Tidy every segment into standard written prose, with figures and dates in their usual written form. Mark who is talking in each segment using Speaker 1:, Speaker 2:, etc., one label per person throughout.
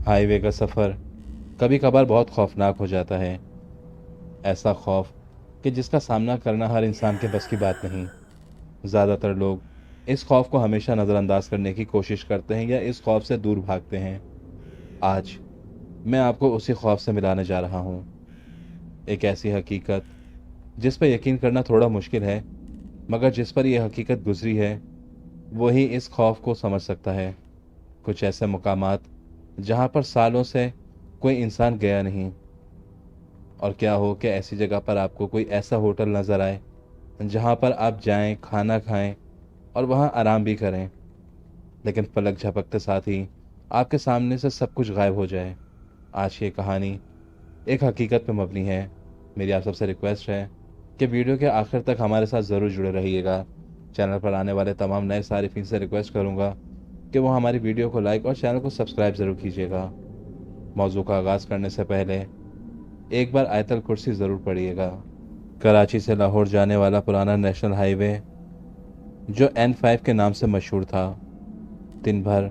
Speaker 1: Highway का सफ़र कभी कभार बहुत खौफनाक हो जाता है। ऐसा खौफ कि जिसका सामना करना हर इंसान के बस की बात नहीं। ज़्यादातर लोग इस खौफ को हमेशा नज़रअंदाज करने की कोशिश करते हैं या इस खौफ से दूर भागते हैं। आज मैं आपको उसी खौफ से मिलाने जा रहा हूँ। एक ऐसी हकीकत जिस पर यकीन करना थोड़ा मुश्किल है, मगर जिस पर यह हकीकत गुजरी है वही इस खौफ को समझ सकता है। कुछ ऐसे मुकामात जहाँ पर सालों से कोई इंसान गया नहीं। और क्या हो कि ऐसी जगह पर आपको कोई ऐसा होटल नज़र आए जहाँ पर आप जाएं, खाना खाएं और वहाँ आराम भी करें, लेकिन पलक झपकते साथ ही आपके सामने से सब कुछ गायब हो जाए। आज की कहानी एक हकीकत पे मबनी है। मेरी आप सबसे रिक्वेस्ट है कि वीडियो के आखिर तक हमारे साथ ज़रूर जुड़े रहिएगा। चैनल पर आने वाले तमाम नए सारिफिन से रिक्वेस्ट करूँगा कि वो हमारी वीडियो को लाइक और चैनल को सब्सक्राइब ज़रूर कीजिएगा। मौजू का आगाज़ करने से पहले एक बार आयतल कुर्सी ज़रूर पढ़िएगा। कराची से लाहौर जाने वाला पुराना नेशनल हाईवे जो N5 के नाम से मशहूर था, दिन भर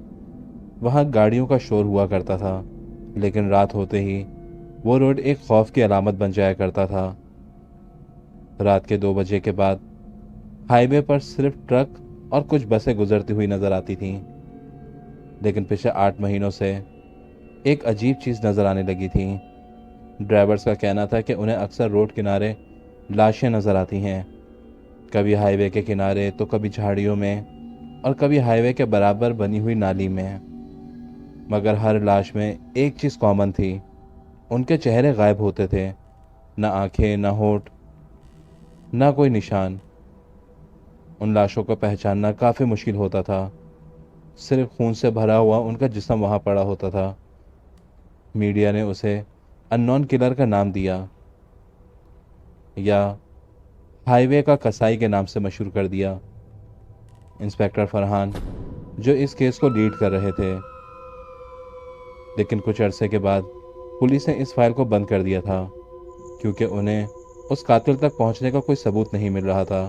Speaker 1: वहाँ गाड़ियों का शोर हुआ करता था, लेकिन रात होते ही वो रोड एक खौफ की अलामत बन जाया करता था। रात के 2 बजे के बाद हाईवे पर सिर्फ ट्रक और कुछ बसें गुजरती हुई नजर आती थीं, लेकिन पिछले 8 महीनों से एक अजीब चीज़ नज़र आने लगी थी। ड्राइवर्स का कहना था कि उन्हें अक्सर रोड किनारे लाशें नज़र आती हैं, कभी हाईवे के किनारे तो कभी झाड़ियों में और कभी हाईवे के बराबर बनी हुई नाली में। मगर हर लाश में एक चीज़ कॉमन थी, उनके चेहरे गायब होते थे। ना आंखें, ना होठ, ना कोई निशान। उन लाशों को पहचानना काफ़ी मुश्किल होता था। सिर्फ खून से भरा हुआ उनका जिस्म वहाँ पड़ा होता था। मीडिया ने उसे अननोन किलर का नाम दिया या हाईवे का कसाई के नाम से मशहूर कर दिया। इंस्पेक्टर फरहान जो इस केस को लीड कर रहे थे, लेकिन कुछ अरसे के बाद पुलिस ने इस फाइल को बंद कर दिया था, क्योंकि उन्हें उस कातिल तक पहुंचने का कोई सबूत नहीं मिल रहा था।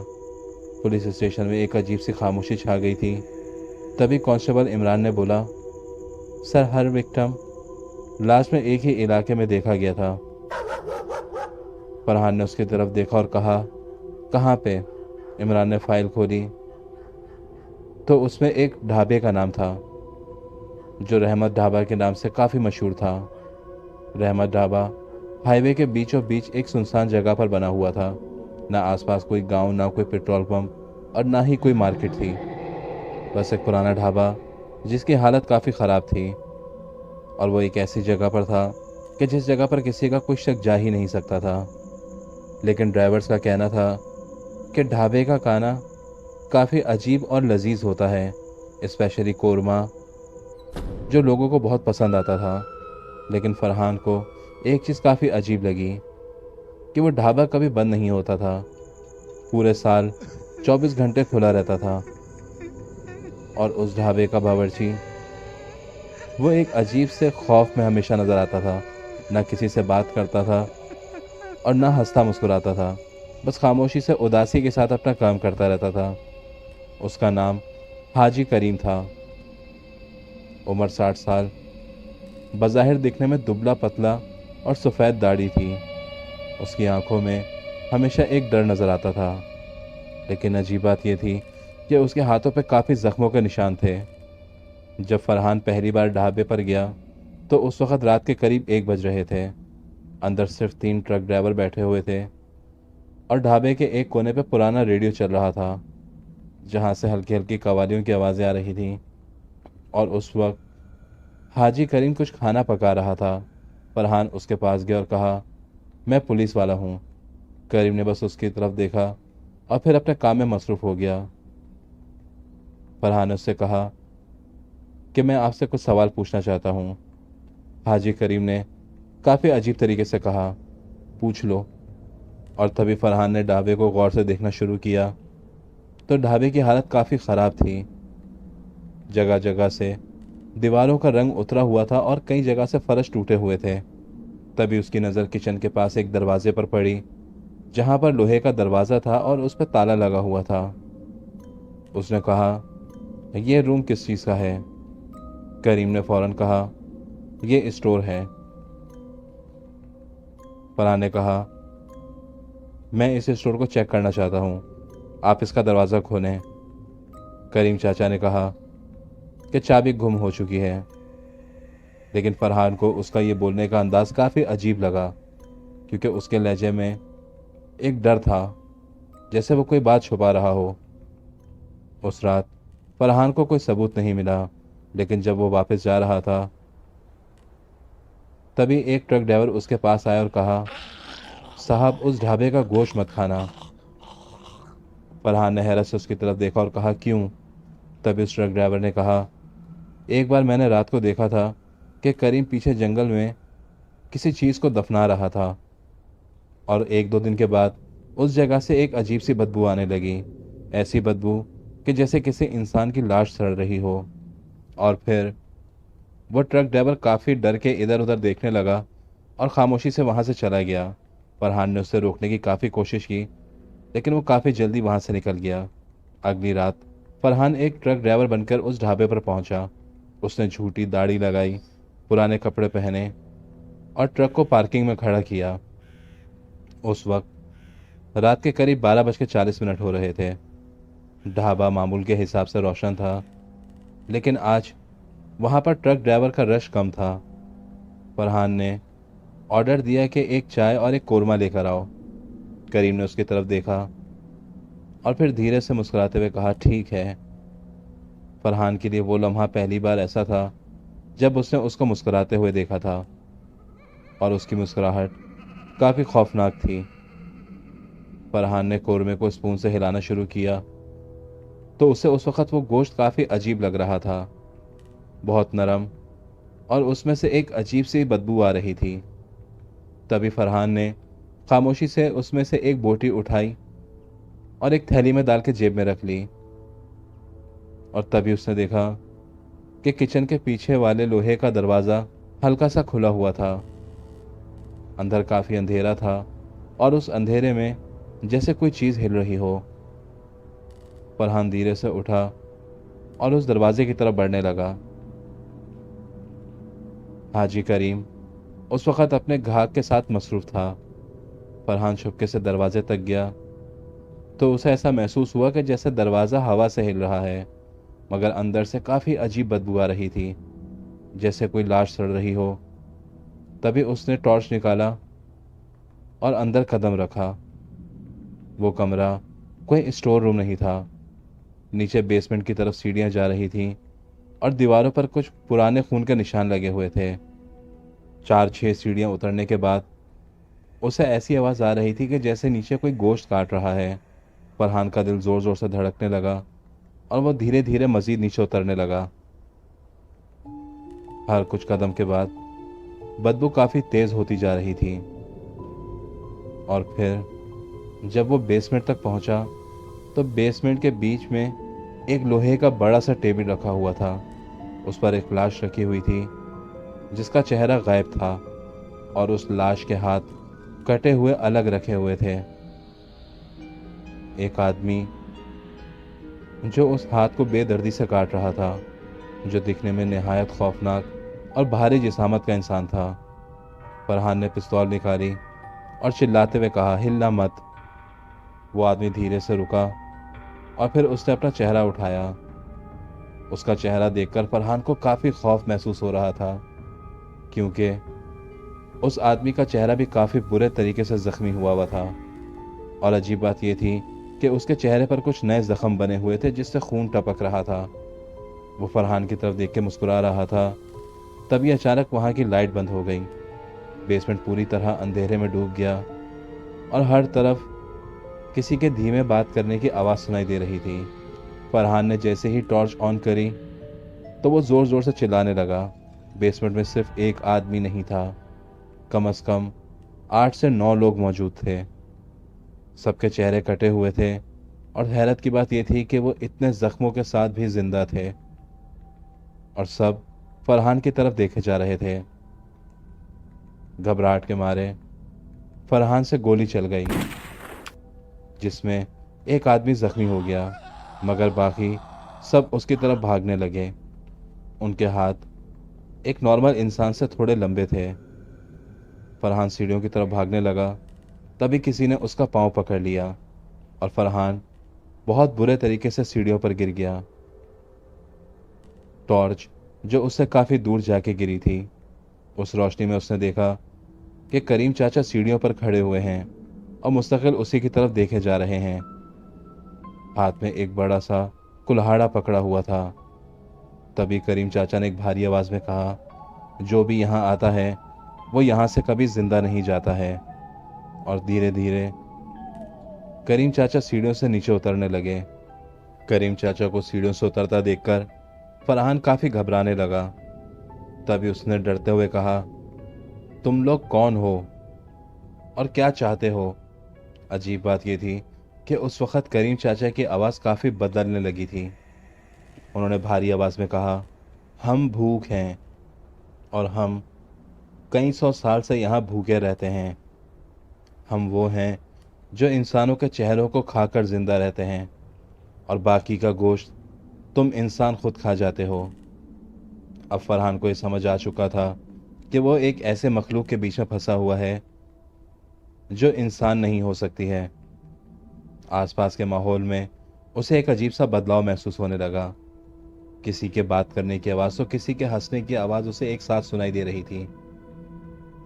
Speaker 1: पुलिस स्टेशन में एक अजीब सी खामोशी छा गई थी। तभी कांस्टेबल इमरान ने बोला, सर, हर विक्टिम लास्ट में एक ही इलाके में देखा गया था। फरहान ने उसकी तरफ देखा और कहा, कहाँ पे? इमरान ने फाइल खोली तो उसमें एक ढाबे का नाम था जो रहमत ढाबा के नाम से काफ़ी मशहूर था। रहमत ढाबा हाईवे के बीचों बीच एक सुनसान जगह पर बना हुआ था। ना आसपास कोई गांव, ना कोई पेट्रोल पंप और ना ही कोई मार्केट थी। बस एक पुराना ढाबा जिसकी हालत काफ़ी ख़राब थी। और वो एक ऐसी जगह पर था कि जिस जगह पर किसी का कोई शक जा ही नहीं सकता था। लेकिन ड्राइवर्स का कहना था कि ढाबे का खाना काफ़ी अजीब और लजीज होता है, स्पेशली कोरमा, जो लोगों को बहुत पसंद आता था। लेकिन फरहान को एक चीज़ काफ़ी अजीब लगी कि वो ढाबा कभी बंद नहीं होता था। पूरे साल 24 घंटे खुला रहता था। और उस ढाबे का बावर्ची, वो एक अजीब से खौफ में हमेशा नज़र आता था। ना किसी से बात करता था और ना हंसता मुस्कुराता था, बस खामोशी से उदासी के साथ अपना काम करता रहता था। उसका नाम हाजी करीम था। उम्र 60 साल, बज़ाहिर दिखने में दुबला पतला और सफ़ेद दाढ़ी थी। उसकी आंखों में हमेशा एक डर नज़र आता था। लेकिन अजीब बात यह थी कि उसके हाथों पे काफ़ी ज़ख्मों के निशान थे। जब फरहान पहली बार ढाबे पर गया तो उस वक़्त रात के करीब 1 बज रहे थे। अंदर सिर्फ 3 ट्रक ड्राइवर बैठे हुए थे और ढाबे के एक कोने पे पुराना रेडियो चल रहा था, जहाँ से हल्की हल्की कवालियों की आवाज़ें आ रही थीं। और उस वक्त हाजी करीम कुछ खाना पका रहा था। फरहान उसके पास गया और कहा, मैं पुलिस वाला हूँ। करीम ने बस उसकी तरफ देखा और फिर अपने काम में मसरूफ़ हो गया। फरहान ने उससे कहा कि मैं आपसे कुछ सवाल पूछना चाहता हूँ। हाजी करीम ने काफ़ी अजीब तरीके से कहा, पूछ लो। और तभी फरहान ने ढाबे को गौर से देखना शुरू किया तो ढाबे की हालत काफ़ी ख़राब थी। जगह जगह से दीवारों का रंग उतरा हुआ था और कई जगह से फर्श टूटे हुए थे। तभी उसकी नज़र किचन के पास एक दरवाजे पर पड़ी, जहाँ पर लोहे का दरवाज़ा था और उस पर ताला लगा हुआ था। उसने कहा, यह रूम किस चीज़ का है? करीम ने फौरन कहा, ये स्टोर है। फरहान ने कहा, मैं इस स्टोर को चेक करना चाहता हूँ, आप इसका दरवाज़ा खोलें। करीम चाचा ने कहा कि चाबी गुम हो चुकी है, लेकिन फरहान को उसका ये बोलने का अंदाज़ काफ़ी अजीब लगा, क्योंकि उसके लहजे में एक डर था, जैसे वो कोई बात छुपा रहा हो। उस रात फरहान को कोई सबूत नहीं मिला, लेकिन जब वो वापस जा रहा था, तभी एक ट्रक ड्राइवर उसके पास आया और कहा, साहब उस ढाबे का गोश्त मत खाना। फरहान ने हैरत से उसकी तरफ देखा और कहा, क्यों? तभी उस ट्रक ड्राइवर ने कहा, एक बार मैंने रात को देखा था कि करीम पीछे जंगल में किसी चीज़ को दफना रहा था, और एक दो दिन के बाद उस जगह से एक अजीब सी बदबू आने लगी, ऐसी बदबू कि जैसे किसी इंसान की लाश सड़ रही हो। और फिर वो ट्रक ड्राइवर काफ़ी डर के इधर उधर देखने लगा और खामोशी से वहाँ से चला गया। फरहान ने उसे रोकने की काफ़ी कोशिश की, लेकिन वो काफ़ी जल्दी वहाँ से निकल गया। अगली रात फरहान एक ट्रक ड्राइवर बनकर उस ढाबे पर पहुंचा। उसने झूठी दाढ़ी लगाई, पुराने कपड़े पहने और ट्रक को पार्किंग में खड़ा किया। उस वक्त रात के करीब 12:40 हो रहे थे। ढाबा मामूल के हिसाब से रोशन था, लेकिन आज वहां पर ट्रक ड्राइवर का रश कम था। फरहान ने ऑर्डर दिया कि एक चाय और एक कोरमा लेकर आओ। करीम ने उसकी तरफ देखा और फिर धीरे से मुस्कुराते हुए कहा, ठीक है। फरहान के लिए वो लम्हा पहली बार ऐसा था जब उसने उसको मुस्कुराते हुए देखा था, और उसकी मुस्कुराहट काफ़ी खौफनाक थी। फरहान ने कोरमे को स्पून से हिलाना शुरू किया तो उसे उस वक्त वो गोश्त काफ़ी अजीब लग रहा था, बहुत नरम, और उसमें से एक अजीब सी बदबू आ रही थी। तभी फरहान ने खामोशी से उसमें से एक बोटी उठाई और एक थैली में डाल के जेब में रख ली। और तभी उसने देखा कि किचन के पीछे वाले लोहे का दरवाज़ा हल्का सा खुला हुआ था। अंदर काफ़ी अंधेरा था और उस अंधेरे में जैसे कोई चीज़ हिल रही हो। फरहान धीरे से उठा और उस दरवाजे की तरफ बढ़ने लगा। हाजी करीम उस वक़्त अपने घाक के साथ मसरूफ़ था। फरहान छुपके से दरवाजे तक गया तो उसे ऐसा महसूस हुआ कि जैसे दरवाज़ा हवा से हिल रहा है, मगर अंदर से काफ़ी अजीब बदबू आ रही थी, जैसे कोई लाश सड़ रही हो। तभी उसने टॉर्च निकाला और अंदर कदम रखा। वो कमरा कोई स्टोर रूम नहीं था। नीचे बेसमेंट की तरफ सीढ़ियाँ जा रही थीं और दीवारों पर कुछ पुराने खून के निशान लगे हुए थे। 4-6 सीढ़ियाँ उतरने के बाद उसे ऐसी आवाज़ आ रही थी कि जैसे नीचे कोई गोश्त काट रहा है। फरहान का दिल ज़ोर ज़ोर से धड़कने लगा और वह धीरे धीरे मज़ीद नीचे उतरने लगा। हर कुछ कदम के बाद बदबू काफ़ी तेज़ होती जा रही थी, और फिर जब वो बेसमेंट तक पहुंचा तो बेसमेंट के बीच में एक लोहे का बड़ा सा टेबल रखा हुआ था। उस पर एक लाश रखी हुई थी जिसका चेहरा गायब था, और उस लाश के हाथ कटे हुए अलग रखे हुए थे। एक आदमी जो उस हाथ को बेदर्दी से काट रहा था, जो दिखने में नहायत खौफनाक और भारी जिसामत का इंसान था। फरहान ने पिस्तौल निकाली और चिल्लाते हुए कहा, हिलना मत। वो आदमी धीरे से रुका और फिर उसने अपना चेहरा उठाया। उसका चेहरा देखकर फरहान को काफ़ी खौफ महसूस हो रहा था, क्योंकि उस आदमी का चेहरा भी काफ़ी बुरे तरीके से ज़ख्मी हुआ था। और अजीब बात यह थी कि उसके चेहरे पर कुछ नए ज़ख्म बने हुए थे जिससे खून टपक रहा था। वो फरहान की तरफ देख के मुस्कुरा रहा था। तभी अचानक वहाँ की लाइट बंद हो गई। बेसमेंट पूरी तरह अंधेरे में डूब गया और हर तरफ किसी के धीमे बात करने की आवाज़ सुनाई दे रही थी। फरहान ने जैसे ही टॉर्च ऑन करी तो वो ज़ोर ज़ोर से चिल्लाने लगा। बेसमेंट में सिर्फ एक आदमी नहीं था, कम से कम 8 से 9 लोग मौजूद थे। सबके चेहरे कटे हुए थे, और हैरत की बात यह थी कि वो इतने ज़ख्मों के साथ भी जिंदा थे, और सब फरहान की तरफ देखे जा रहे थे। घबराहट के मारे फरहान से गोली चल गई, जिसमें एक आदमी जख्मी हो गया, मगर बाकी सब उसकी तरफ भागने लगे। उनके हाथ एक नॉर्मल इंसान से थोड़े लंबे थे। फरहान सीढ़ियों की तरफ भागने लगा, तभी किसी ने उसका पाँव पकड़ लिया और फरहान बहुत बुरे तरीके से सीढ़ियों पर गिर गया। टॉर्च, जो उससे काफ़ी दूर जाके गिरी थी, उस रोशनी में उसने देखा कि करीम चाचा सीढ़ियों पर खड़े हुए हैं और मुस्तकिल उसी की तरफ देखे जा रहे हैं। हाथ में एक बड़ा सा कुल्हाड़ा पकड़ा हुआ था। तभी करीम चाचा ने एक भारी आवाज़ में कहा, जो भी यहाँ आता है वो यहाँ से कभी जिंदा नहीं जाता है। और धीरे धीरे करीम चाचा सीढ़ियों से नीचे उतरने लगे। करीम चाचा को सीढ़ियों से उतरता देखकर फरहान काफ़ी घबराने लगा। तभी उसने डरते हुए कहा, तुम लोग कौन हो और क्या चाहते हो? अजीब बात यह थी कि उस वक्त करीम चाचा की आवाज़ काफ़ी बदलने लगी थी। उन्होंने भारी आवाज़ में कहा, हम भूख हैं और हम कई सौ साल से यहाँ भूखे रहते हैं। हम वो हैं जो इंसानों के चेहरों को खाकर जिंदा रहते हैं और बाकी का गोश्त तुम इंसान खुद खा जाते हो। अब फरहान को ये समझ आ चुका था कि वो एक ऐसे मखलूक के बीच में फंसा हुआ है जो इंसान नहीं हो सकती है। आसपास के माहौल में उसे एक अजीब सा बदलाव महसूस होने लगा। किसी के बात करने की आवाज़ तो किसी के हंसने की आवाज़ उसे एक साथ सुनाई दे रही थी।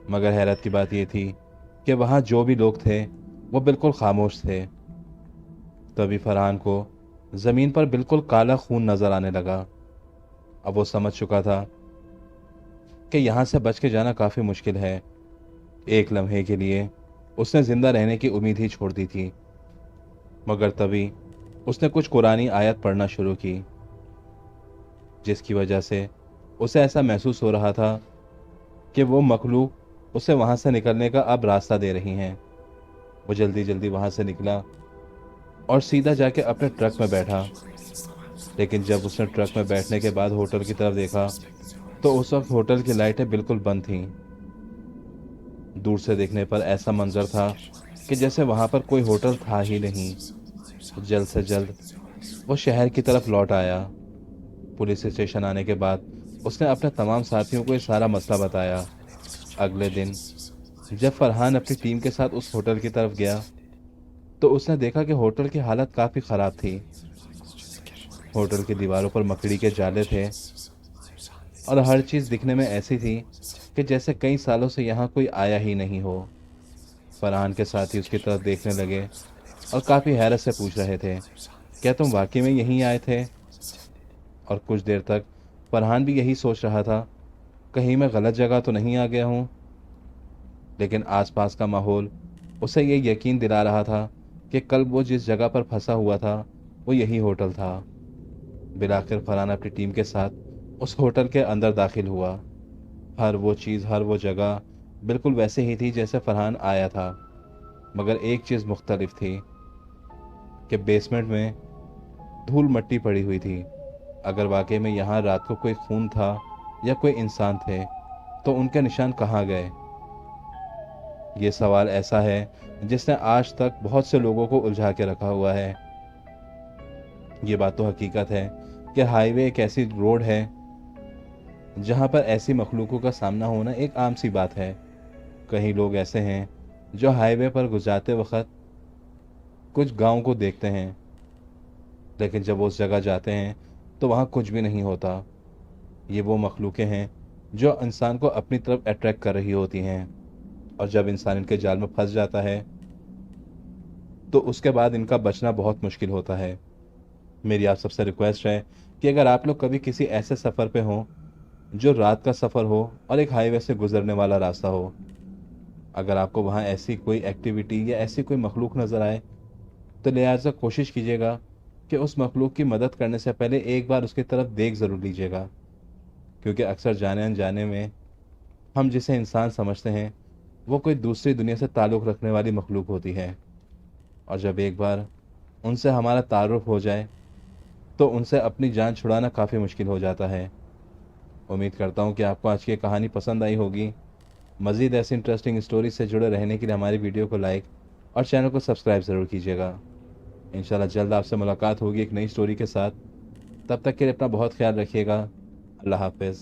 Speaker 1: मगर हैरत की बात यह थी कि वहाँ जो भी लोग थे वो बिल्कुल खामोश थे। तभी फरहान को ज़मीन पर बिल्कुल काला खून नजर आने लगा। अब वो समझ चुका था कि यहाँ से बच के जाना काफ़ी मुश्किल है। एक लम्हे के लिए उसने जिंदा रहने की उम्मीद ही छोड़ दी थी। मगर तभी उसने कुछ कुरानी आयत पढ़ना शुरू की, जिसकी वजह से उसे ऐसा महसूस हो रहा था कि वो मखलूक उसे वहाँ से निकलने का अब रास्ता दे रही हैं। वो जल्दी जल्दी वहाँ से निकला और सीधा जाके अपने ट्रक में बैठा। लेकिन जब उसने ट्रक में बैठने के बाद होटल की तरफ देखा तो उस वक्त होटल की लाइटें बिल्कुल बंद थीं। दूर से देखने पर ऐसा मंजर था कि जैसे वहाँ पर कोई होटल था ही नहीं। जल्द से जल्द वो शहर की तरफ लौट आया। पुलिस स्टेशन आने के बाद उसने अपने तमाम साथियों को ये सारा मसला बताया। अगले दिन जब फरहान अपनी टीम के साथ उस होटल की तरफ गया तो उसने देखा कि होटल की हालत काफ़ी ख़राब थी। होटल की दीवारों पर मकड़ी के जाले थे और हर चीज़ दिखने में ऐसी थी कि जैसे कई सालों से यहाँ कोई आया ही नहीं हो। फरहान के साथी उसकी तरफ देखने लगे और काफ़ी हैरत से पूछ रहे थे, क्या तुम वाकई में यहीं आए थे? और कुछ देर तक फरहान भी यही सोच रहा था, कहीं मैं गलत जगह तो नहीं आ गया हूँ। लेकिन आसपास का माहौल उसे ये यकीन दिला रहा था कि कल वो जिस जगह पर फंसा हुआ था वो यही होटल था। बिलाखिर फरहान अपनी टीम के साथ उस होटल के अंदर दाखिल हुआ। हर वो चीज़, हर वो जगह बिल्कुल वैसे ही थी जैसे फरहान आया था। मगर एक चीज़ मुख्तलिफ थी कि बेसमेंट में धूल मट्टी पड़ी हुई थी। अगर वाकई में यहाँ रात को कोई खून था या कोई इंसान थे तो उनके निशान कहाँ गए? ये सवाल ऐसा है जिसने आज तक बहुत से लोगों को उलझा के रखा हुआ है। ये बात तो हकीकत है कि हाईवे एक ऐसी रोड है जहाँ पर ऐसी मखलूकों का सामना होना एक आम सी बात है। कई लोग ऐसे हैं जो हाईवे पर गुजरते वक्त कुछ गांव को देखते हैं, लेकिन जब वो उस जगह जाते हैं तो वहाँ कुछ भी नहीं होता। ये वो मखलूकें हैं जो इंसान को अपनी तरफ अट्रैक्ट कर रही होती हैं, और जब इंसान इनके जाल में फंस जाता है तो उसके बाद इनका बचना बहुत मुश्किल होता है। मेरी आप सबसे रिक्वेस्ट है कि अगर आप लोग कभी किसी ऐसे सफ़र पे हों जो रात का सफ़र हो और एक हाईवे से गुजरने वाला रास्ता हो, अगर आपको वहाँ ऐसी कोई एक्टिविटी या ऐसी कोई मखलूक नज़र आए तो लिहाजा कोशिश कीजिएगा कि उस मखलूक की मदद करने से पहले एक बार उसकी तरफ देख ज़रूर लीजिएगा। क्योंकि अक्सर जाने अनजाने में हम जिसे इंसान समझते हैं वो कोई दूसरी दुनिया से ताल्लुक़ रखने वाली मखलूक होती है, और जब एक बार उनसे हमारा तारुफ हो जाए तो उनसे अपनी जान छुड़ाना काफ़ी मुश्किल हो जाता है। उम्मीद करता हूँ कि आपको आज की कहानी पसंद आई होगी। मज़ीद ऐसी इंटरेस्टिंग स्टोरी से जुड़े रहने के लिए हमारी वीडियो को लाइक और चैनल को सब्सक्राइब ज़रूर कीजिएगा। इंशाल्लाह जल्द आपसे मुलाकात होगी एक नई स्टोरी के साथ। तब तक के लिए अपना बहुत ख्याल रखिएगा। अल्लाह हाफ़िज़।